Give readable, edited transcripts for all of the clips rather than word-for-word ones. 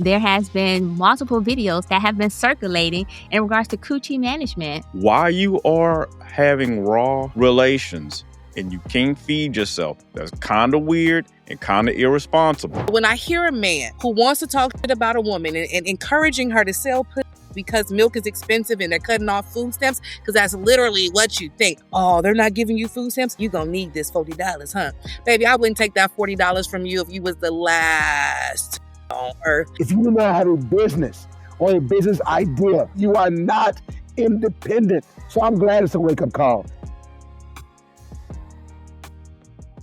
There has been multiple videos that have been circulating in regards to Kewchie Management. Why you are having raw relations and you can't feed yourself. That's kind of weird and kind of irresponsible. When I hear a man who wants to talk shit about a woman and encouraging her to sell pussy because milk is expensive and they're cutting off food stamps, because that's literally what you think. Oh, they're not giving you food stamps? You're going to need this $40, huh? Baby, I wouldn't take that $40 from you if you was the last on earth. If you do not have a business or a business idea, you are not independent. So I'm glad it's a wake-up call.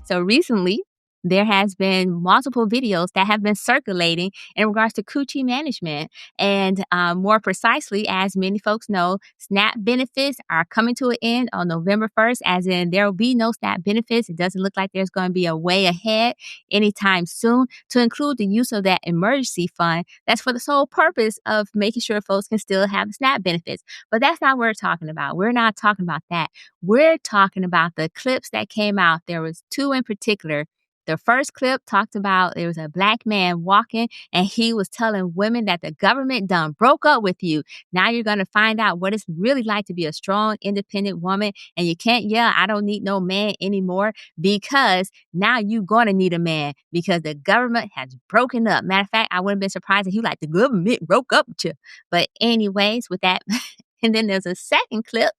So recently, there has been multiple videos that have been circulating in regards to Kewchie Management. And more precisely, as many folks know, SNAP benefits are coming to an end on November 1st, as in there will be no SNAP benefits. It doesn't look like there's going to be a way ahead anytime soon to include the use of that emergency fund. That's for the sole purpose of making sure folks can still have the SNAP benefits. But that's not what we're talking about. We're not talking about that. We're talking about the clips that came out. There was two in particular. The first clip talked about there was a black man walking and he was telling women that the government done broke up with you. Now you're going to find out what it's really like to be a strong, independent woman. And you can't yell, I don't need no man anymore, because now you're going to need a man because the government has broken up. Matter of fact, I wouldn't have been surprised if you like the government broke up with you. But anyways, with that, and then there's a second clip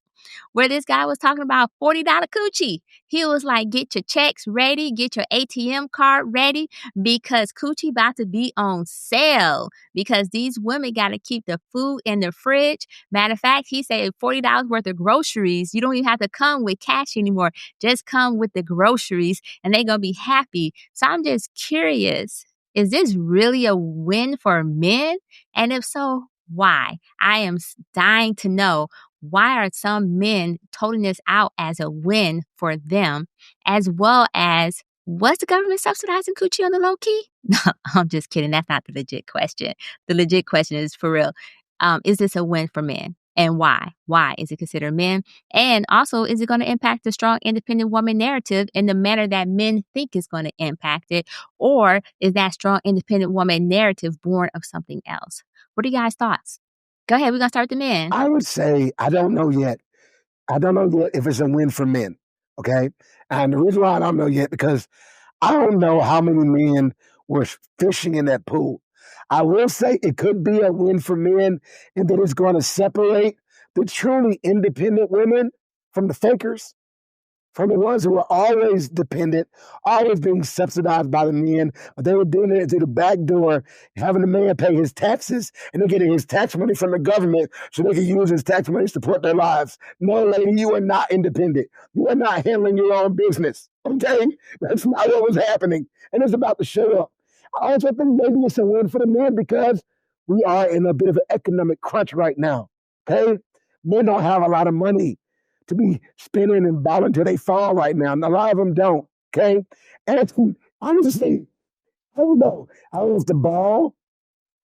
where this guy was talking about $40 coochie. He was like, get your checks ready, get your ATM card ready, because coochie about to be on sale, because these women got to keep the food in the fridge. Matter of fact, he said $40 worth of groceries. You don't even have to come with cash anymore. Just come with the groceries and they're going to be happy. So I'm just curious, is this really a win for men? And if so, why? I am dying to know. Why are some men toting this out as a win for them, as well as, was the government subsidizing coochie on the low key? No, I'm just kidding. That's not the legit question. The legit question is, for real, is this a win for men? And why? Why is it considered men? And also, is it going to impact the strong, independent woman narrative in the manner that men think is going to impact it? Or is that strong, independent woman narrative born of something else? What are you guys' thoughts? Go ahead. We're going to start with the men. I would say, I don't know yet. I don't know yet if it's a win for men, okay? And the reason why I don't know yet, because I don't know how many men were fishing in that pool. I will say it could be a win for men in that it's going to separate the truly independent women from the fakers, from the ones who were always dependent, always being subsidized by the men, but they were doing it through the back door, having the man pay his taxes, and they're getting his tax money from the government so they can use his tax money to support their lives. No, lady, you are not independent. You are not handling your own business, okay? That's not what was happening, and it's about to show up. I also think maybe it's a win for the men because we are in a bit of an economic crunch right now, okay? Men don't have a lot of money to be spinning and balling until they fall right now. And a lot of them don't, okay? And honestly, I don't know. I don't know if the ball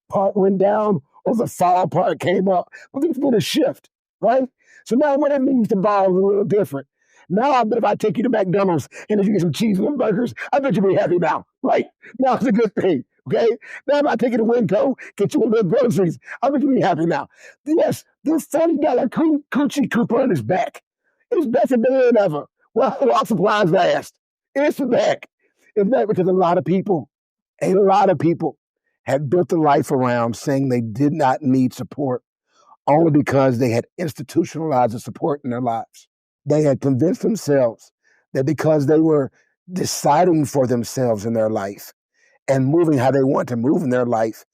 part went down or the fall part came up. But there's been a shift, right? So now what it means to ball is a little different. Now I bet if I take you to McDonald's and if you get some cheese and burgers, I bet you'll be happy now, right? Now it's a good thing, okay? Now if I take you to Winco, get you a little groceries, I bet you'll be happy now. Yes, the $40 coochie coupon is back. It's better than ever. Well, while supplies last. It's back. It's back because a lot of people had built a life around saying they did not need support only because they had institutionalized the support in their lives. They had convinced themselves that because they were deciding for themselves in their life and moving how they want to move in their life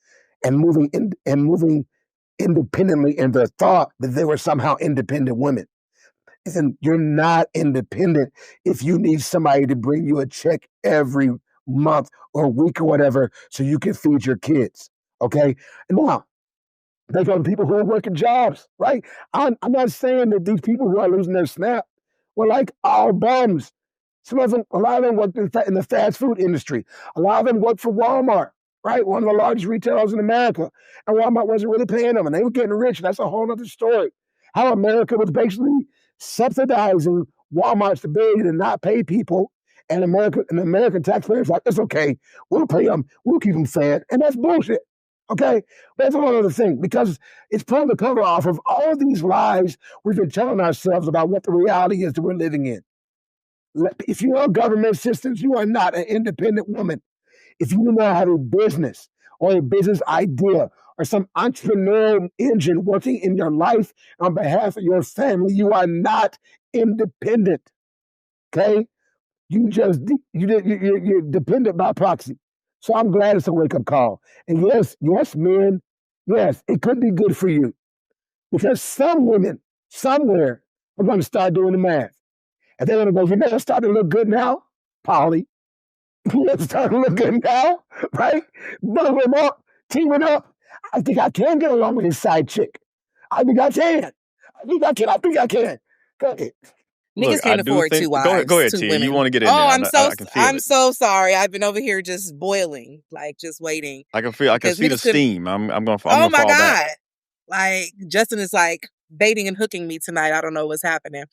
and moving independently in their thought that they were somehow independent women. And you're not independent if you need somebody to bring you a check every month or week or whatever so you can feed your kids, okay? And now, they go to people who are working jobs, right? I'm not saying that these people who are losing their SNAP were like all bums. A lot of them work in the fast food industry. A lot of them work for Walmart, right? One of the largest retailers in America. And Walmart wasn't really paying them, and they were getting rich. That's a whole other story. How America was basically subsidizing Walmart's ability to not pay people, and American taxpayers like, it's okay, we'll pay them, we'll keep them fed, and that's bullshit. Okay, that's one other thing, because it's pulling the cover off of all of these lies we've been telling ourselves about what the reality is that we're living in. If you are government assistance, you are not an independent woman. If you do not have a business or a business idea or some entrepreneurial engine working in your life on behalf of your family, you are not independent. Okay, you're dependent by proxy. So I'm glad it's a wake up call. And yes, men, yes, it could be good for you, because some women somewhere are going to start doing the math, and they're going to go, you never starting to look good now, Polly. Let's start to look good now, right? Bundle them up, teaming up. I think I can get along with his side chick. I think I can. I think I can. Go ahead. Niggas Look, I can't do afford think. two wives, Go ahead, two T. women. You want to get in Oh, there? I'm I can feel I'm it. so sorry. I've been over here just boiling, like just waiting. I can feel. I can Because see the niggas couldn't. steam. I'm gonna Oh my fall back. God. Like Justin is like baiting and hooking me tonight. I don't know what's happening.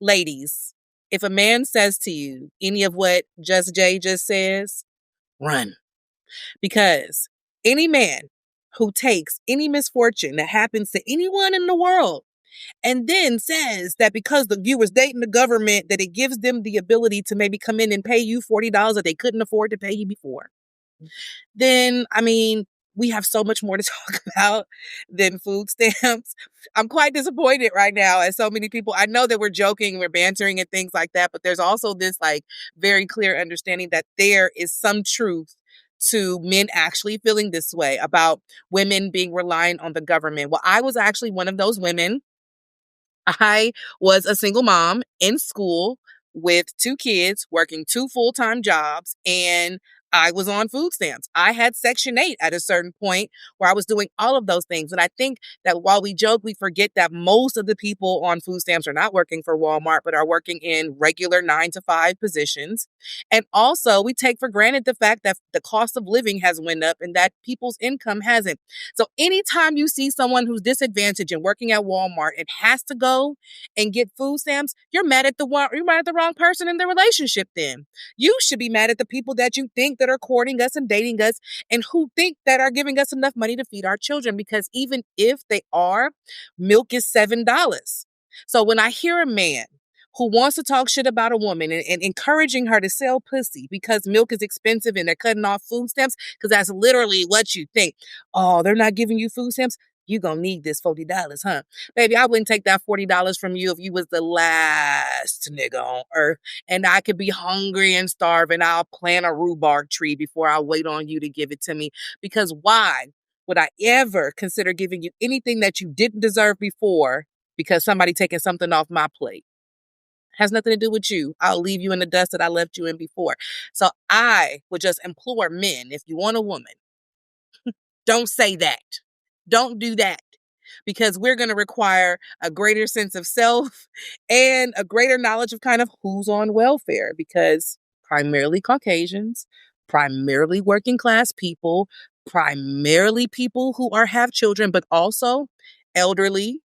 Ladies, if a man says to you any of what Just Jay just says, run. Because any man who takes any misfortune that happens to anyone in the world and then says that because you was dating the government, that it gives them the ability to maybe come in and pay you $40 that they couldn't afford to pay you before, then, I mean, we have so much more to talk about than food stamps. I'm quite disappointed right now as so many people. I know that we're joking, we're bantering and things like that, but there's also this like very clear understanding that there is some truth to men actually feeling this way about women being reliant on the government. Well, I was actually one of those women. I was a single mom in school with 2 kids, working 2 full-time jobs, and I was on food stamps. I had Section 8 at a certain point where I was doing all of those things. And I think that while we joke, we forget that most of the people on food stamps are not working for Walmart, but are working in regular 9-to-5 positions. And also, we take for granted the fact that the cost of living has went up and that people's income hasn't. So anytime you see someone who's disadvantaged and working at Walmart and has to go and get food stamps, you're mad at the wrong person in the relationship then. You should be mad at the people that you think that are courting us and dating us and who think that are giving us enough money to feed our children, because even if they are, milk is $7. So when I hear a man who wants to talk shit about a woman and encouraging her to sell pussy because milk is expensive and they're cutting off food stamps, because that's literally what you think. Oh, they're not giving you food stamps? You gonna need this $40, huh? Baby, I wouldn't take that $40 from you if you was the last nigga on earth and I could be hungry and starving. I'll plant a rhubarb tree before I wait on you to give it to me. Because why would I ever consider giving you anything that you didn't deserve before because somebody taking something off my plate? Has nothing to do with you. I'll leave you in the dust that I left you in before. So I would just implore men, if you want a woman, don't say that. Don't do that, because we're going to require a greater sense of self and a greater knowledge of kind of who's on welfare, because primarily Caucasians, primarily working class people, primarily people who have children, but also elderly,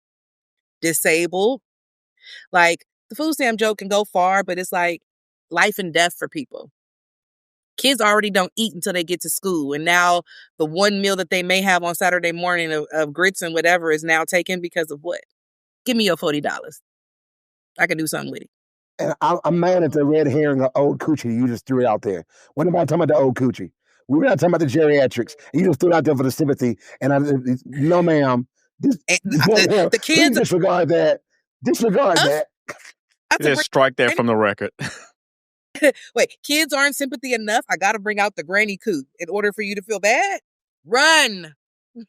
disabled. Like, the food stamp joke can go far, but it's like life and death for people. Kids already don't eat until they get to school. And now the one meal that they may have on Saturday morning of grits and whatever is now taken because of what? Give me your $40. I can do something with it. And I'm mad at the red herring of old coochie you just threw it out there. When am I talking about the old coochie? We're not talking about the geriatrics. You just threw it out there for the sympathy. And no, ma'am. The kids, please disregard that. Disregard that. Just strike that from the record. Wait, kids aren't sympathy enough? I got to bring out the granny coot in order for you to feel bad? Run.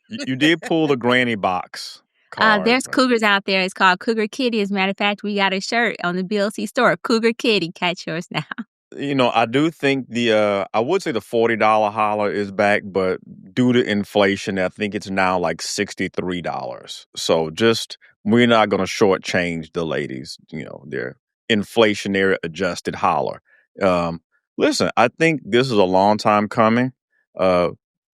You did pull the granny box card. There's right? cougars out there. It's called Cougar Kitty. As a matter of fact, we got a shirt on the BLC store. Cougar Kitty. Catch yours now. I do think I would say the $40 holler is back, but due to inflation, I think it's now like $63. So we're not going to shortchange the ladies, their inflationary adjusted holler. Listen, I think this is a long time coming.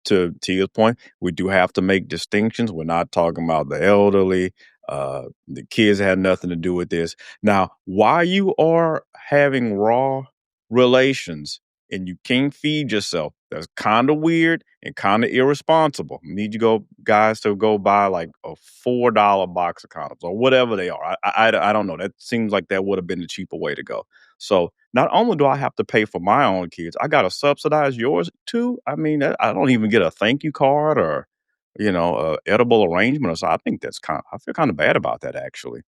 To Tia's point, we do have to make distinctions. We're not talking about the elderly. The kids had nothing to do with this. Now, why you are having raw relations and you can't feed yourself. That's kind of weird and kind of irresponsible. Need you guys to go buy like a $4 box of condoms or whatever they are. I don't know. That seems like that would have been the cheaper way to go. So not only do I have to pay for my own kids, I got to subsidize yours too. I mean, I don't even get a thank you card or a edible arrangement or so. I think I feel kind of bad about that actually.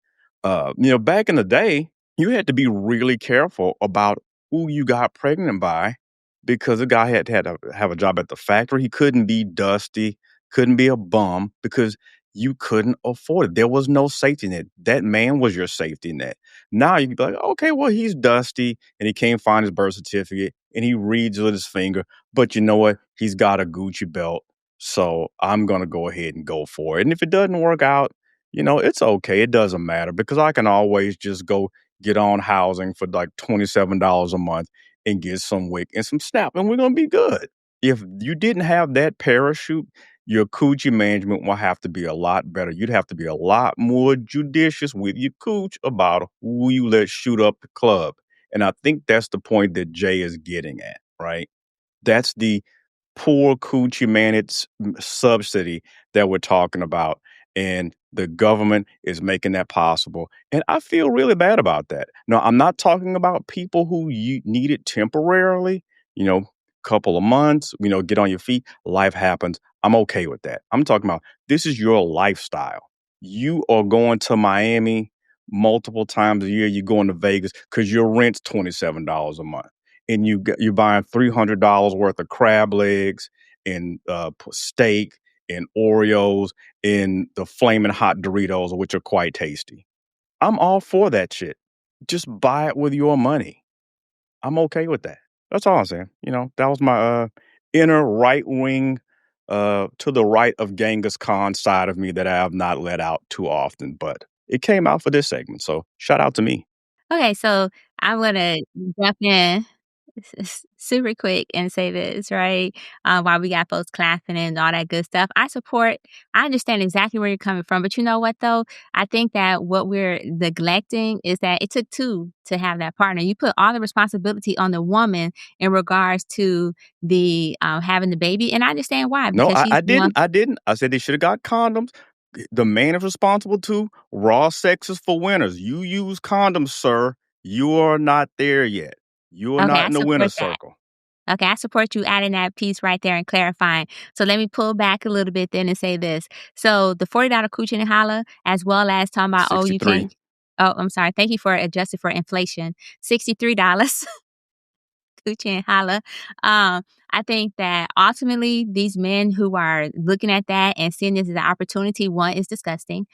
Back in the day, you had to be really careful about who you got pregnant by because the guy had to have a job at the factory. He couldn't be dusty, couldn't be a bum because you couldn't afford it. There was no safety net. That man was your safety net. Now you can be like, okay, well, he's dusty and he can't find his birth certificate and he reads with his finger, but you know what? He's got a Gucci belt. So I'm going to go ahead and go for it. And if it doesn't work out, it's okay. It doesn't matter because I can always just go get on housing for like $27 a month and get some WIC and some SNAP, and we're going to be good. If you didn't have that parachute, your Kewchie management will have to be a lot better. You'd have to be a lot more judicious with your cooch about who you let shoot up the club. And I think that's the point that Jay is getting at, right? That's the poor Coochie managed subsidy that we're talking about. And the government is making that possible. And I feel really bad about that. Now, I'm not talking about people who you need it temporarily, couple of months, get on your feet. Life happens. I'm okay with that. I'm talking about this is your lifestyle. You are going to Miami multiple times a year. You're going to Vegas because your rent's $27 a month and you're buying $300 worth of crab legs and steak and Oreos and the flaming hot Doritos, which are quite tasty. I'm all for that shit. Just buy it with your money. I'm okay with that. That's all I'm saying. That was my inner right wing to the right of Genghis Khan side of me that I have not let out too often, but it came out for this segment. So shout out to me. Okay, so I'm gonna jump in super quick and say this, right? While we got folks clapping and all that good stuff, I understand exactly where you're coming from. But you know what, though? I think that what we're neglecting is that it took two to have that partner. You put all the responsibility on the woman in regards to the having the baby. And I understand why, No, because she's I the one. didn't. I didn't. I said they should have got condoms. The man is responsible too. Raw sex is for winners. You use condoms, sir. You are not there yet. You are Okay, not I in the winner's support that. circle. Okay, I support you adding that piece right there and clarifying. So let me pull back a little bit then and say this. So the $40 coochie and holla, as well as talking about, oh, you 63. can't. Oh, I'm sorry. Thank you for adjusting for inflation. $63. Coochie and holla. I think that ultimately these men who are looking at that and seeing this as an opportunity, one, is disgusting.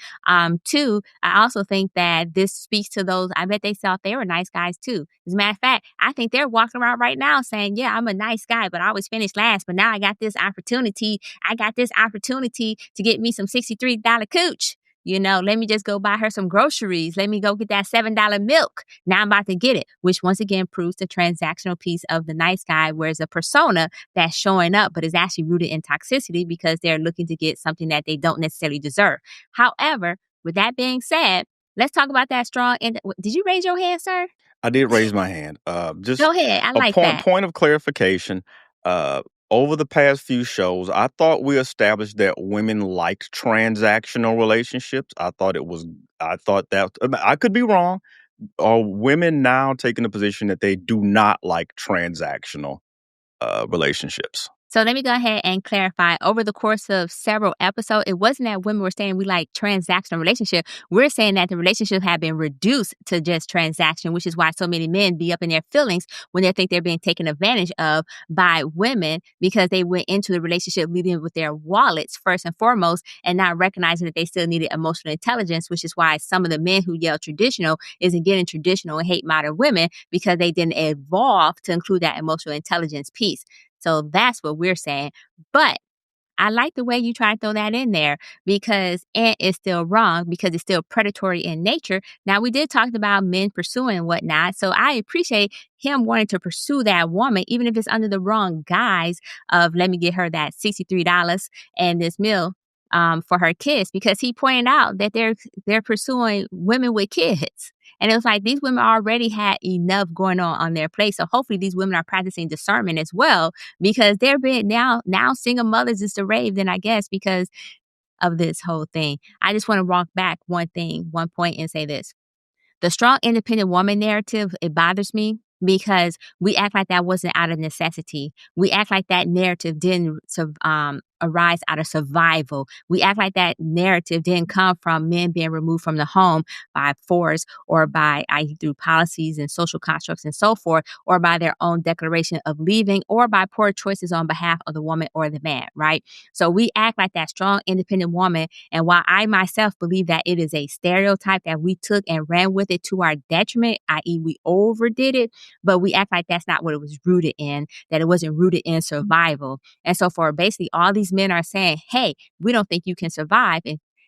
Two, I also think that this speaks to those, I bet they thought they were nice guys too. As a matter of fact, I think they're walking around right now saying, yeah, I'm a nice guy, but I always finish last. But now I got this opportunity. I got this opportunity to get me some $63 cooch. Let me just go buy her some groceries. Let me go get that $7 milk. Now I'm about to get it, which once again proves the transactional piece of the nice guy, whereas a persona that's showing up, but is actually rooted in toxicity because they're looking to get something that they don't necessarily deserve. However, with that being said, let's talk about that strong. Did you raise your hand, sir? I did raise my hand. Just Go ahead. I a like that. point of clarification. Over the past few shows, I thought we established that women liked transactional relationships. I thought that I could be wrong. Are women now taking the position that they do not like transactional relationships? So let me go ahead and clarify. Over the course of several episodes, it wasn't that women were saying we like transactional relationship. We're saying that the relationship had been reduced to just transaction, which is why so many men be up in their feelings when they think they're being taken advantage of by women because they went into the relationship leading with their wallets first and foremost and not recognizing that they still needed emotional intelligence, which is why some of the men who yell traditional isn't getting traditional and hate modern women because they didn't evolve to include that emotional intelligence piece. So that's what we're saying. But I like the way you try to throw that in there because it is still wrong because it's still predatory in nature. Now, we did talk about men pursuing and whatnot. So I appreciate him wanting to pursue that woman, even if it's under the wrong guise of let me get her that $63 and this meal for her kids, because he pointed out that they're pursuing women with kids. And it was like these women already had enough going on their plate. So hopefully these women are practicing discernment as well, because they're being now single mothers is the rave, then I guess, because of this whole thing. I just want to walk back one point, and say this. The strong independent woman narrative, it bothers me because we act like that wasn't out of necessity. We act like that narrative didn't arise out of survival. We act like that narrative didn't come from men being removed from the home by force or by through policies and social constructs and so forth, or by their own declaration of leaving, or by poor choices on behalf of the woman or the man, right? So we act like that strong independent woman. And while I myself believe that it is a stereotype that we took and ran with it to our detriment, i.e. we overdid it, but we act like that's not what it was rooted in, that it wasn't rooted in survival. And so for basically all these men are saying, hey, we don't think you can survive.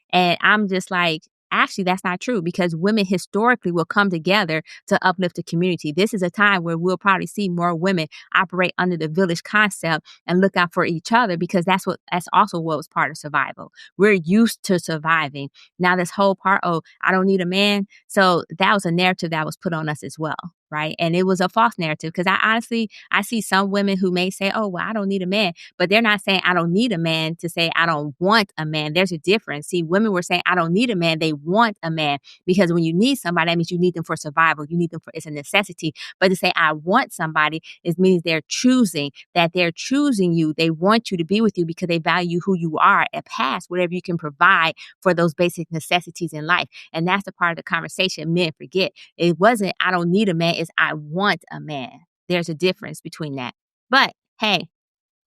And I'm just like, actually, that's not true, because women historically will come together to uplift the community. This is a time where we'll probably see more women operate under the village concept and look out for each other, because that's also what was part of survival. We're used to surviving. Now this whole part, oh, I don't need a man. So that was a narrative that was put on us as well. Right. And it was a false narrative, because I see some women who may say, oh, well, I don't need a man, but they're not saying I don't need a man to say I don't want a man. There's a difference. See, women were saying I don't need a man. They want a man, because when you need somebody, that means you need them for survival. You need them it's a necessity. But to say I want somebody, it means they're choosing you. They want you to be with you because they value who you are and past whatever you can provide for those basic necessities in life. And that's the part of the conversation men forget. It wasn't I don't need a man. Is I want a man. There's a difference between that. But hey,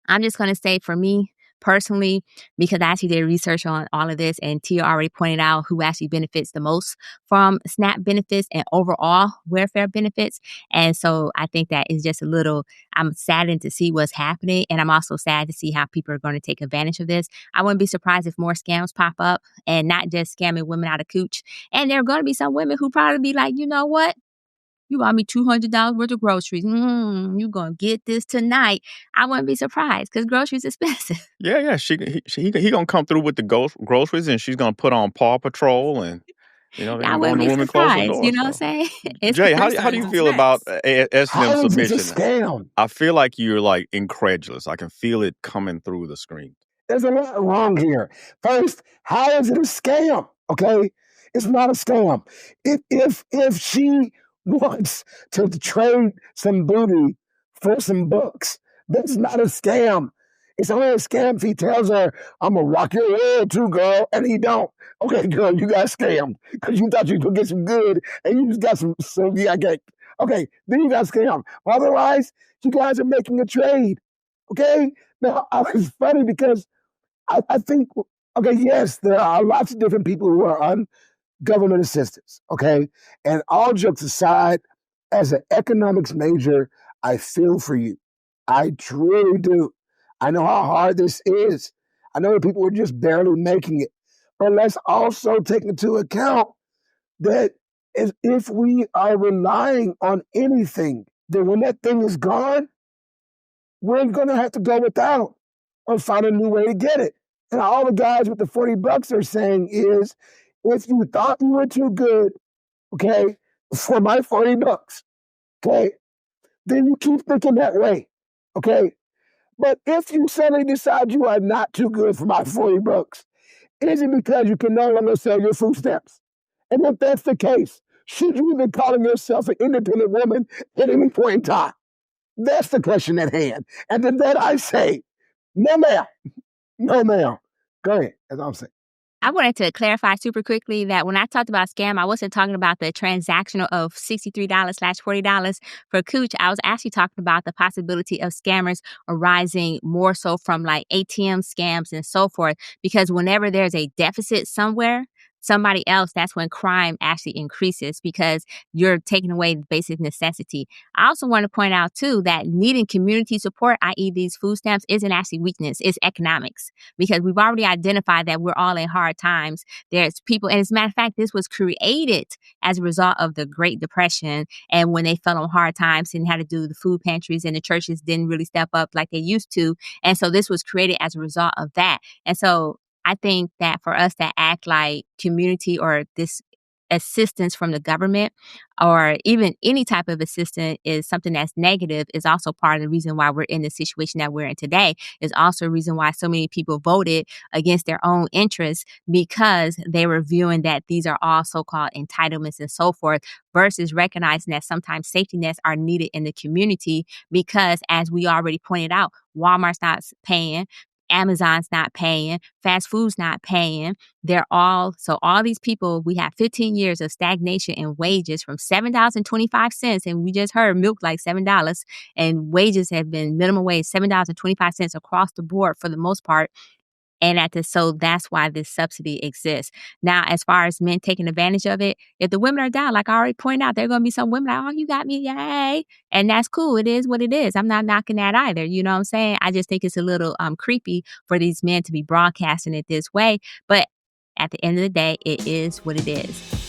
I'm just going to say for me personally, because I actually did research on all of this, and Tia already pointed out who actually benefits the most from SNAP benefits and overall welfare benefits. And so I think that is just I'm saddened to see what's happening. And I'm also sad to see how people are going to take advantage of this. I wouldn't be surprised if more scams pop up, and not just scamming women out of cooch. And there are going to be some women who probably be like, you know what? You bought me $200 worth of groceries. You gonna get this tonight. I wouldn't be surprised, because groceries expensive. Yeah. He gonna come through with the groceries, and she's gonna put on Paw Patrol, and they're I gonna go in wouldn't the be women clothing surprised. store. You know what I'm So, saying? It's Jay, how Capri do you Suns and feel about snacks. S&M How is it a submission? scam? I feel like you're like incredulous. I can feel it coming through the screen. There's a lot wrong here. First, how is it a scam? Okay, it's not a scam. If she wants to trade some booty for some books, that's not a scam. It's only a scam if he tells her, "I'm gonna rock your world too, girl," and he don't. Okay, girl, you got scammed because you thought you could get some good, and you just got some. So yeah, okay, then you got scammed. Otherwise, you guys are making a trade. Okay, now it's funny because I think, okay, yes, there are lots of different people who are on government assistance, okay? And all jokes aside, as an economics major, I feel for you. I truly do. I know how hard this is. I know that people are just barely making it. But let's also take into account that if we are relying on anything, then when that thing is gone, we're going to have to go without or find a new way to get it. And all the guys with the $40 are saying is, if you thought you were too good, okay, for my $40, okay, then you keep thinking that way, okay? But if you suddenly decide you are not too good for my $40, is it because you can no longer sell your food stamps? And if that's the case, should you be calling yourself an independent woman at any point in time? That's the question at hand. And to that I say, no, ma'am. No, ma'am. Go ahead, as I'm saying. I wanted to clarify super quickly that when I talked about scam, I wasn't talking about the transactional of $63/$40 for Cooch. I was actually talking about the possibility of scammers arising more so from like ATM scams and so forth. Because whenever there's a deficit somewhere, somebody else, that's when crime actually increases, because you're taking away the basic necessity. I also want to point out too that needing community support, i.e. these food stamps, isn't actually weakness, it's economics, because we've already identified that we're all in hard times. There's people, and as a matter of fact, this was created as a result of the Great Depression, and when they fell on hard times and had to do the food pantries, and the churches didn't really step up like they used to. And so this was created as a result of that. And so I think that for us to act like community or this assistance from the government or even any type of assistance is something that's negative is also part of the reason why we're in the situation that we're in today, is also a reason why so many people voted against their own interests, because they were viewing that these are all so-called entitlements and so forth, versus recognizing that sometimes safety nets are needed in the community because, as we already pointed out, Walmart's not paying, Amazon's not paying, fast food's not paying. So all these people, we have 15 years of stagnation in wages from $7.25, and we just heard milk like $7, and wages have been minimum wage $7.25 across the board for the most part. And so that's why this subsidy exists. Now, as far as men taking advantage of it, if the women are down, like I already pointed out, there are going to be some women like, oh, you got me, yay. And that's cool. It is what it is. I'm not knocking that either. You know what I'm saying? I just think it's a little creepy for these men to be broadcasting it this way. But at the end of the day, it is what it is.